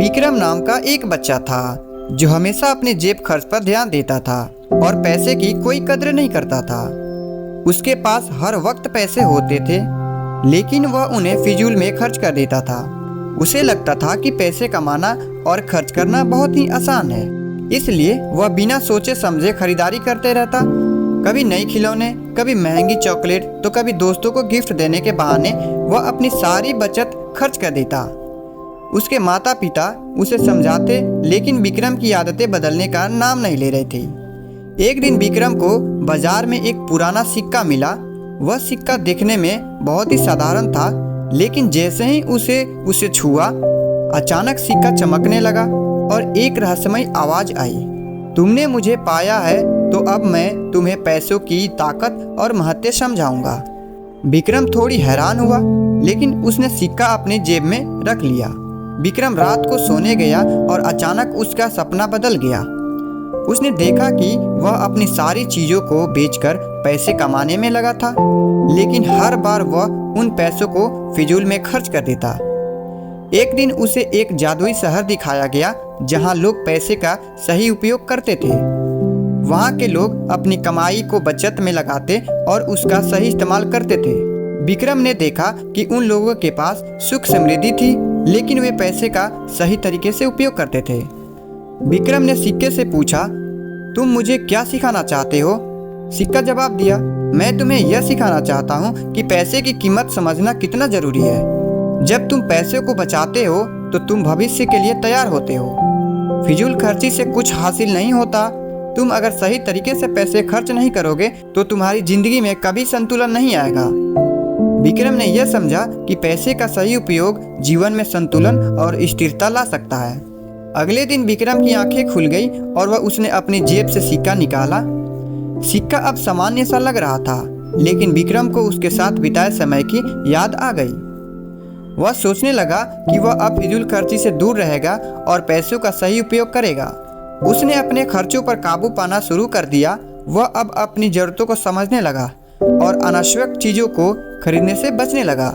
विक्रम नाम का एक बच्चा था जो हमेशा अपने जेब खर्च पर ध्यान देता था और पैसे की कोई कद्र नहीं करता था। उसके पास हर वक्त पैसे होते थे, लेकिन वह उन्हें फिजूल में खर्च कर देता था। उसे लगता था कि पैसे कमाना और खर्च करना बहुत ही आसान है, इसलिए वह बिना सोचे समझे खरीदारी करते रहता। कभी नई खिलौने, कभी महंगी चॉकलेट, तो कभी दोस्तों को गिफ्ट देने के बहाने वह अपनी सारी बचत खर्च कर देता। उसके माता पिता उसे समझाते, लेकिन विक्रम की आदतें बदलने का नाम नहीं ले रही थी। एक दिन विक्रम को बाजार में एक पुराना सिक्का मिला। वह सिक्का दिखने में बहुत ही साधारण था, लेकिन जैसे ही उसे छुआ, अचानक सिक्का चमकने लगा और एक रहस्यमय आवाज आई, तुमने मुझे पाया है तो अब मैं तुम्हें पैसों की ताकत और महत्व समझाऊंगा। विक्रम थोड़ी हैरान हुआ, लेकिन उसने सिक्का अपनी जेब में रख लिया। विक्रम रात को सोने गया और अचानक उसका सपना बदल गया। उसने देखा कि वह अपनी सारी चीजों को बेचकर पैसे कमाने में लगा था, लेकिन हर बार वह उन पैसों को फिजूल में खर्च कर देता। एक दिन उसे एक जादुई शहर दिखाया गया जहां लोग पैसे का सही उपयोग करते थे। वहां के लोग अपनी कमाई को बचत में लगाते और उसका सही इस्तेमाल करते थे। विक्रम ने देखा कि उन लोगों के पास सुख समृद्धि थी, लेकिन वे पैसे का सही तरीके से उपयोग करते थे। विक्रम ने सिक्के से पूछा, तुम मुझे क्या सिखाना चाहते हो? सिक्का जवाब दिया, मैं तुम्हें यह सिखाना चाहता हूँ कि पैसे की कीमत समझना कितना जरूरी है। जब तुम पैसे को बचाते हो तो तुम भविष्य के लिए तैयार होते हो। फिजूल खर्ची से कुछ हासिल नहीं होता। तुम अगर सही तरीके से पैसे खर्च नहीं करोगे तो तुम्हारी जिंदगी में कभी संतुलन नहीं आएगा। विक्रम ने यह समझा कि पैसे का सही उपयोग जीवन में संतुलन और स्थिरता ला सकता है। अगले दिन विक्रम की आंखें खुल गई और उसने अपनी जेब से सिक्का निकाला। सिक्का अब सामान्य सा लग रहा था, लेकिन विक्रम को उसके साथ बिताए समय की याद आ गई। वह सोचने लगा कि वह अब फिजूल खर्ची से दूर रहेगा और पैसों का सही उपयोग करेगा। उसने अपने खर्चों पर काबू पाना शुरू कर दिया। वह अब अपनी जरूरतों को समझने लगा और अनावश्यक चीज़ों को खरीदने से बचने लगा।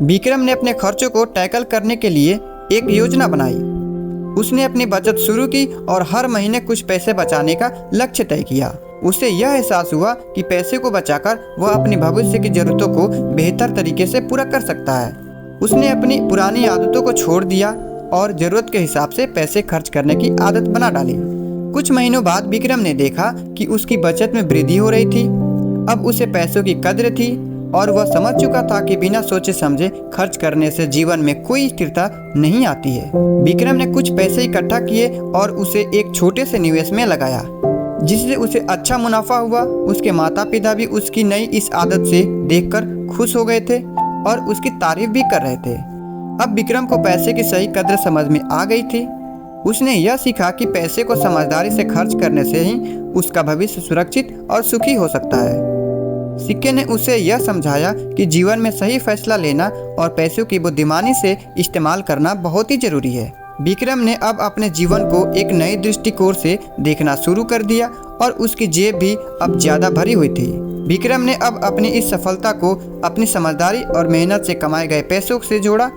विक्रम ने अपने खर्चों को टैकल करने के लिए एक योजना बनाई। उसने अपनी बचत शुरू की और हर महीने कुछ पैसे बचाने का लक्ष्य तय किया। उसे यह एहसास हुआ कि पैसे को बचाकर वह अपनी भविष्य की जरूरतों को बेहतर तरीके से पूरा कर सकता है। उसने अपनी पुरानी आदतों को छोड़ दिया और ज़रूरत के हिसाब से पैसे खर्च करने की आदत बना डाली। कुछ महीनों बाद विक्रम ने देखा कि उसकी बचत में वृद्धि हो रही थी। अब उसे पैसों की कद्र थी और वह समझ चुका था कि बिना सोचे समझे खर्च करने से जीवन में कोई स्थिरता नहीं आती है। विक्रम ने कुछ पैसे इकट्ठा किए और उसे एक छोटे से निवेश में लगाया, जिससे उसे अच्छा मुनाफा हुआ। उसके माता पिता भी उसकी नई इस आदत से देखकर खुश हो गए थे और उसकी तारीफ भी कर रहे थे। अब विक्रम को पैसे की सही कद्र समझ में आ गई थी। उसने यह सीखा कि पैसे को समझदारी से खर्च करने से ही उसका भविष्य सुरक्षित और सुखी हो सकता है। सिक्के ने उसे यह समझाया कि जीवन में सही फैसला लेना और पैसों की बुद्धिमानी से इस्तेमाल करना बहुत ही जरूरी है। विक्रम ने अब अपने जीवन को एक नए दृष्टिकोण से देखना शुरू कर दिया और उसकी जेब भी अब ज़्यादा भरी हुई थी। विक्रम ने अब अपनी इस सफलता को अपनी समझदारी और मेहनत से कमाए गए पैसों से जोड़ा